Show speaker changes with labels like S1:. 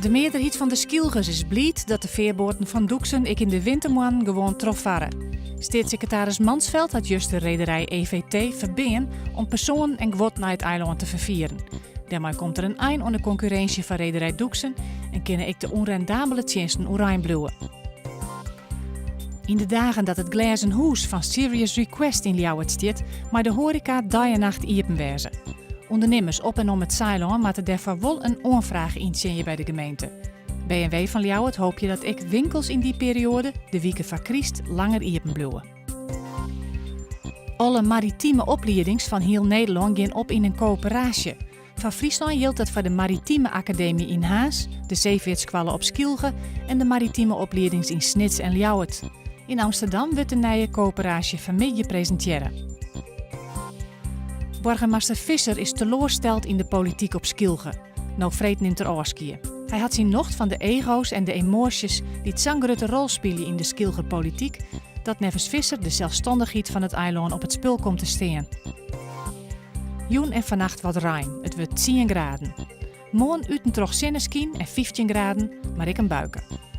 S1: De meerderheid van de Skylgers is blied dat de veerboten van Doeksen ik in de wintermoan gewoon trof waren. Staatssecretaris Mansveld had juist de rederij EVT verbeen om personen en gwot naar het eiland te vervieren. Daarmee komt er een eind aan de concurrentie van rederij Doeksen en kunnen ik de onrendabele tjensten oranje bluwen. In de dagen dat het glazen hoes van Serious Request in Ljouwert stiet, maar de horeca dag en nacht iepen wezen. Ondernemers op en om het Ceylon moeten daarvoor wel een aanvraag inzenden bij de gemeente. B&W van Ljouwert hoop je dat ik winkels in die periode, de weken van Christ, langer iepen bluwen. Alle maritieme opleidings van heel Nederland gaan op in een coöperatie. Van Friesland geldt dat voor de Maritieme Academie in Haas, de zeevaartskwallen op Skilge en de maritieme opleidings in Snits en Ljouwert. In Amsterdam wordt de nieuwe coöperatie familie presenteren. Burgemeester Visser is teleurgesteld in de politiek op Skilge. Nou vreet neemt er oorskiën. Hij had zien nocht van de ego's en de emoties die het zo'n grote rol spelen in de Skilger politiek, dat nevens Visser de zelfstandigheid van het eiland op het spul komt te staan. Joen en vannacht wat ruim. Het wordt 10 graden. Morgen uiten troch zinneskien en 15 graden, maar ik een buiken.